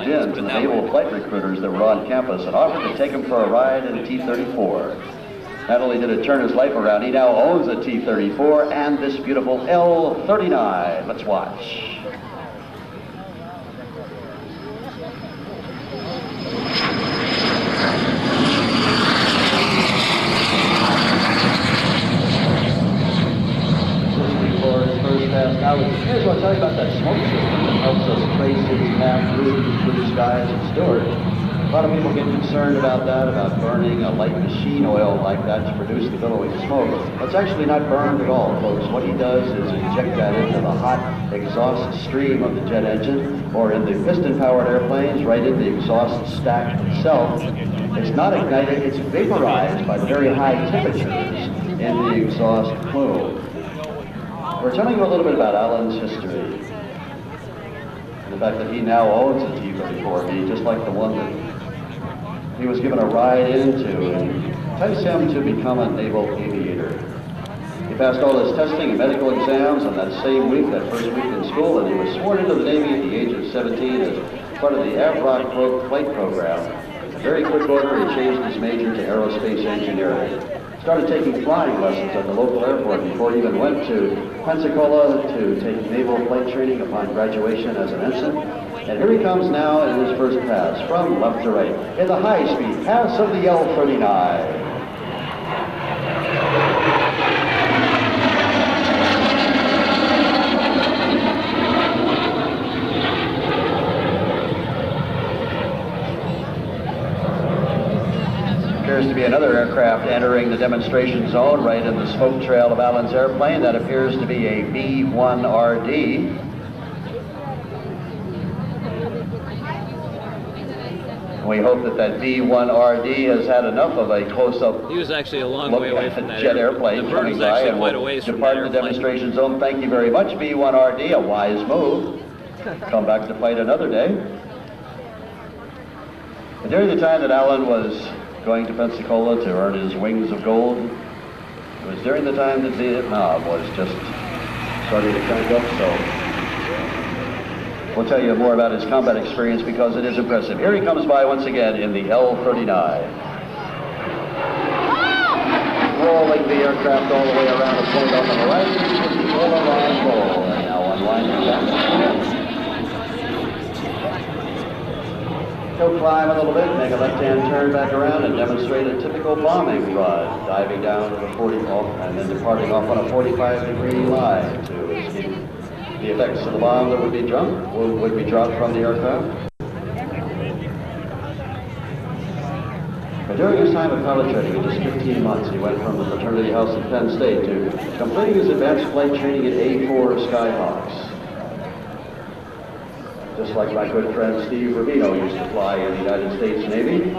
in to the naval flight recruiters that were on campus and offered to take him for a ride in a T-34. Not only did it turn his life around, he now owns a T-34 and this beautiful L-39. Let's watch. Now, here's what I'll tell you about that smoke system that helps us trace its path through the skies and Stewart. A lot of people get concerned about that, about burning a light machine oil like that to produce the billowing smoke. It's actually not burned at all, folks. What he does is inject that into the hot exhaust stream of the jet engine, or in the piston-powered airplanes, right in the exhaust stack itself. It's not ignited, it's vaporized by very high temperatures in the exhaust plume. We're telling you a little bit about Alan's history, and the fact that he now owns a T-34B, just like the one that he was given a ride into, and enticed him to become a naval aviator. He passed all his testing and medical exams on that same week, that first week in school, and he was sworn into the Navy at the age of 17 as part of the Avrock flight program. In a very quick order, he changed his major to aerospace engineering. Started taking flying lessons at the local airport before he even went to Pensacola to take naval flight training upon graduation as an ensign. And here he comes now in his first pass from left to right in the high-speed pass of the L-39. Appears to be another aircraft entering the demonstration zone right in the smoke trail of Alan's airplane. That appears to be a B-1RD. We hope that that B-1RD has had enough of a close-up. He was actually a long way away from that jet airplane coming by and will depart the demonstration zone. Thank you very much, B-1RD. A wise move. Come back to fight another day. And during the time that Alan was going to Pensacola to earn his wings of gold, it was during the time that Vietnam was just starting to crank up, so we'll tell you more about his combat experience because it is impressive. Here he comes by once again in the L-39. Rolling the aircraft all the way around a point on the horizon, full of on roll, and now unwinding back. He'll climb a little bit, make a left-hand turn back around, and demonstrate a typical bombing run, diving down to the 40 off and then departing off on a 45-degree line to escape the effects of the bomb that would be dropped from the aircraft. But during his time of pilot training, in just 15 months, he went from the fraternity house at Penn State to completing his advanced flight training at A-4 Skyhawks. Just like my good friend Steve Rubino used to fly in the United States Navy.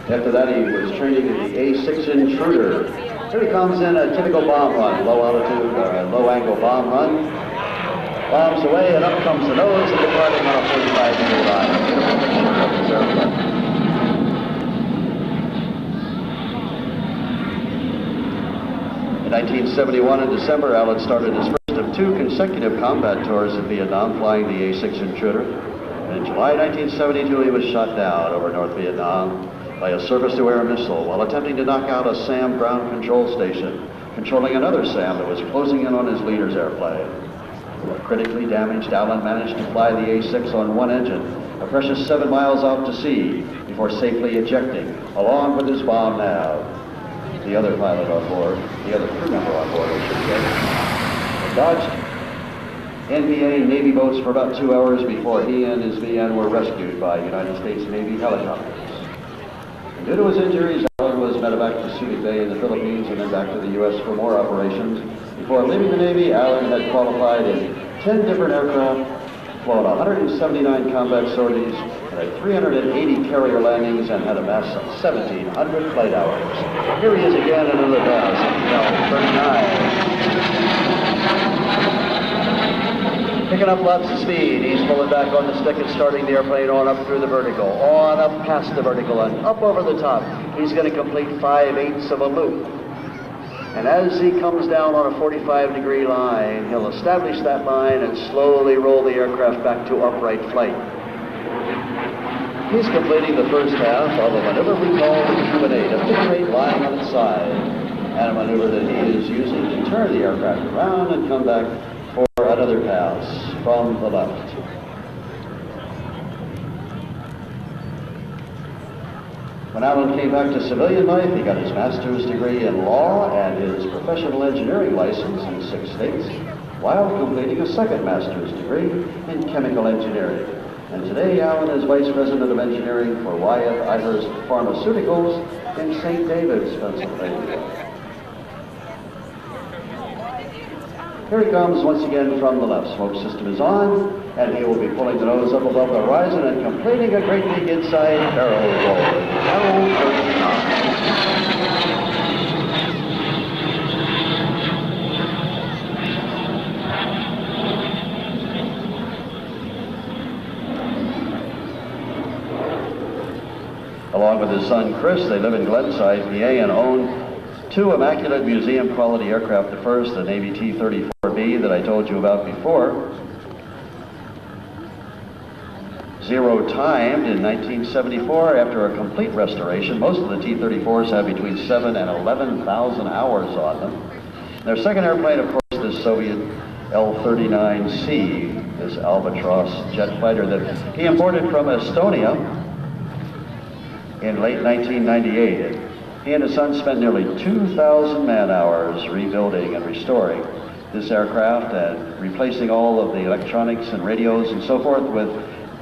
After that, he was training in the A-6 Intruder. Here he comes in a typical bomb run, low altitude, low angle bomb run. Bombs away and up comes the nose and departing on a 45-degree line. A beautiful picture of his airplane. In 1971, in December, Alan started his first of 2 consecutive combat tours in Vietnam, flying the A-6 Intruder. And in July 1972, he was shot down over North Vietnam by a surface-to-air missile while attempting to knock out a SAM ground control station, controlling another SAM that was closing in on his leader's airplane. Critically damaged, Alan managed to fly the A-6 on one engine, a precious 7 miles out to sea, before safely ejecting, along with his bomb nav. The other pilot on board, the other crew member on board, I should say, dodged NVA Navy boats for about 2 hours before he and his men were rescued by United States Navy helicopters. And due to his injuries, Alan was medevac to Subic Bay in the Philippines and then back to the U.S. for more operations. Before leaving the Navy, Alan had qualified in 10 different aircraft, flown 179 combat sorties, and had 380 carrier landings, and had amassed some 1,700 flight hours. Here he is again in another pass, L-39. Picking up lots of speed. He's pulling back on the stick and starting the airplane on up through the vertical, on up past the vertical, and up over the top. He's going to complete 5/8 of a loop. And as he comes down on a 45-degree line, he'll establish that line and slowly roll the aircraft back to upright flight. He's completing the first half of a maneuver we call the Cuban 8, a figure 8 lying on its side, and a maneuver that he is using to turn the aircraft around and come back for another pass from the left. When Alan came back to civilian life, he got his master's degree in law and his professional engineering license in 6 states, while completing a second master's degree in chemical engineering. And today, Alan is Vice President of Engineering for Wyeth Ihurst Pharmaceuticals in St. David's, Pennsylvania. Here he comes once again from the left. Smoke system is on, and he will be pulling the nose up above the horizon and completing a great big inside barrel roll. Along with his son Chris, they live in Glenside, PA, and own 2 immaculate museum quality aircraft. The first, the Navy T-34B that I told you about before. Zero timed in 1974 after a complete restoration. Most of the T-34s have between 7,000 and 11,000 hours on them. Their second airplane, of course, the Soviet L-39C, this Albatross jet fighter that he imported from Estonia in late 1998. He and his son spent nearly 2,000 man-hours rebuilding and restoring this aircraft and replacing all of the electronics and radios and so forth with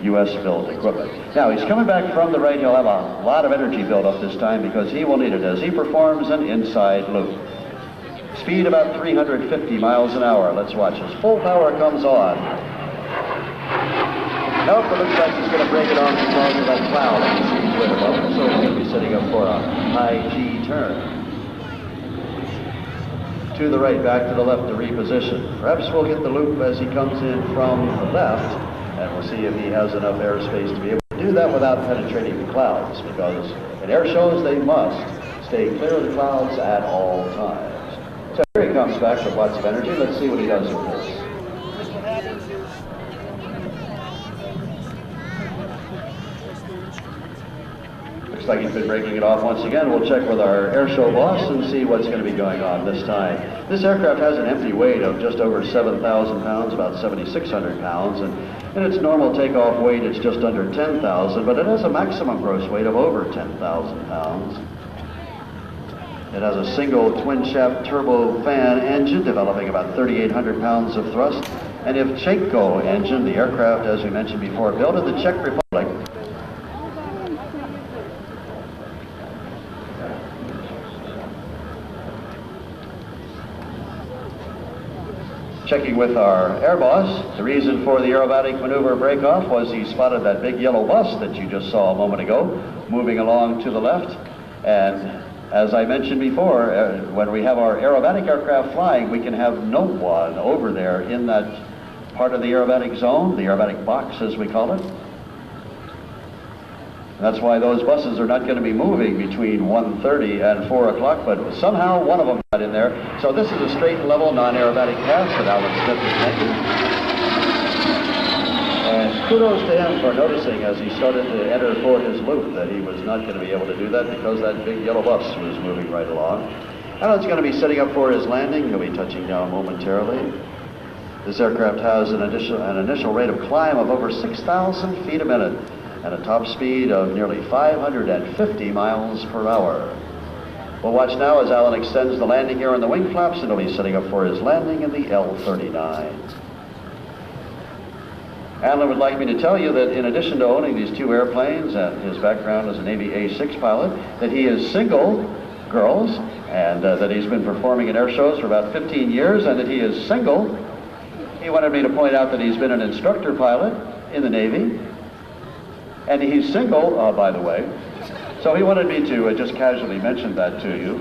U.S.-built equipment. Now, he's coming back from the right. He'll have a lot of energy built up this time because he will need it as he performs an inside loop. Speed about 350 miles an hour. Let's watch as full power comes on. Nope, it looks like he's going to break it off because of that cloud that you see clear above him, so he's going to be setting up for a high G turn. To the right, back to the left to reposition. Perhaps we'll get the loop as he comes in from the left, and we'll see if he has enough airspace to be able to do that without penetrating the clouds, because in air shows they must stay clear of the clouds at all times. So here he comes back with lots of energy. Let's see what he does with this. Looks like he's been breaking it off once again. We'll check with our air show boss and see what's going to be going on this time. This aircraft has an empty weight of just over 7,000 pounds, about 7,600 pounds, and in its normal takeoff weight it's just under 10,000, but it has a maximum gross weight of over 10,000 pounds. It has a single twin-shaft turbofan engine developing about 3,800 pounds of thrust, and Ivchenko engine, the aircraft, as we mentioned before, built in the Czech Republic. Checking with our air boss, the reason for the aerobatic maneuver breakoff was he spotted that big yellow bus that you just saw a moment ago moving along to the left. And as I mentioned before, when we have our aerobatic aircraft flying, we can have no one over there in that part of the aerobatic zone, the aerobatic box as we call it. That's why those buses are not going to be moving between 1:30 and 4 o'clock, but somehow one of them got in there. So this is a straight and level non-aerobatic pass that Alan Smith is making. And kudos to him for noticing as he started to enter for his loop that he was not going to be able to do that because that big yellow bus was moving right along. Alan's going to be setting up for his landing. He'll be touching down momentarily. This aircraft has an initial rate of climb of over 6,000 feet a minute and a top speed of nearly 550 miles per hour. We'll watch now as Alan extends the landing gear on the wing flaps, and he'll be setting up for his landing in the L-39. Alan would like me to tell you that in addition to owning these 2 airplanes and his background as a Navy A-6 pilot, that he is single, girls, and that he's been performing in air shows for about 15 years, and that he is single. He wanted me to point out that he's been an instructor pilot in the Navy, and he's single, by the way. So he wanted me to just casually mention that to you.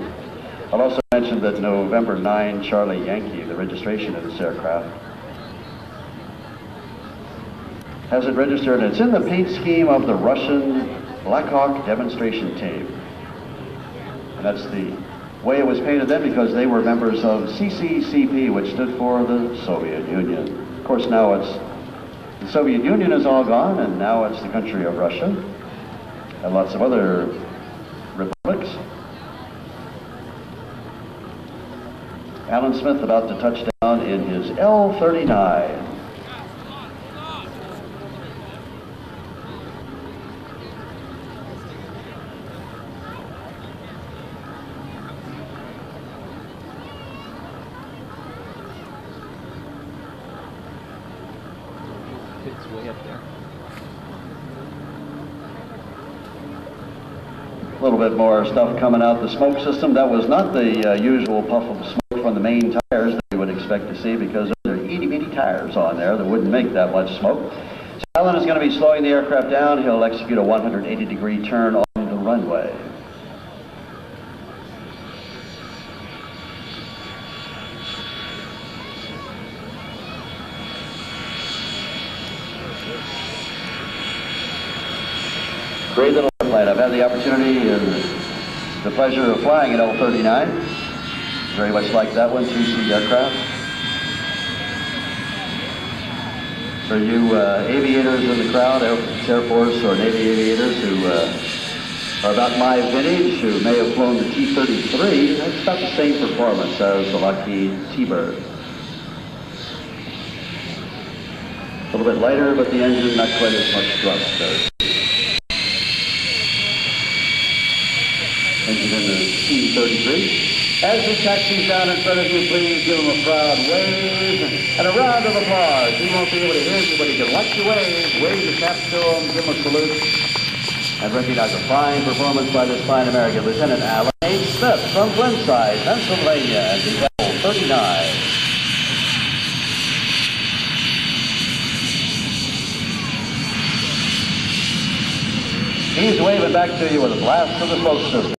I'll also mention that November 9 Charlie Yankee, the registration of this aircraft, has it registered, and it's in the paint scheme of the Russian Black Hawk demonstration team. And that's the way it was painted then because they were members of CCCP, which stood for the Soviet Union. Of course, now the Soviet Union is all gone, and now it's the country of Russia and lots of other republics. Alan Smith about to touch down in his L-39. It's way up there. A little bit more stuff coming out the smoke system. That was not the usual puff of smoke from the main tires that you would expect to see, because there are itty-bitty tires on there that wouldn't make that much smoke. So Alan is going to be slowing the aircraft down. He'll execute a 180-degree turn on the runway. Great little airplane. I've had the opportunity and the pleasure of flying an L-39. Very much like that one, two-seat aircraft. For you aviators in the crowd, Air Force or Navy aviators who are about my vintage, who may have flown the T-33, that's about the same performance as the Lockheed T-Bird. A little bit lighter, but the engine not quite as much thrust. Engine in the T-33. As he taxis down in front of you, please give him a proud wave and a round of applause. He won't be able to hear you, but he can watch you wave your cap to him, give him a salute, and recognize a fine performance by this fine American, Lieutenant Alan H. Smith from Glenside, Pennsylvania, and the L-39. He's waving back to you with a blast of the smoke system.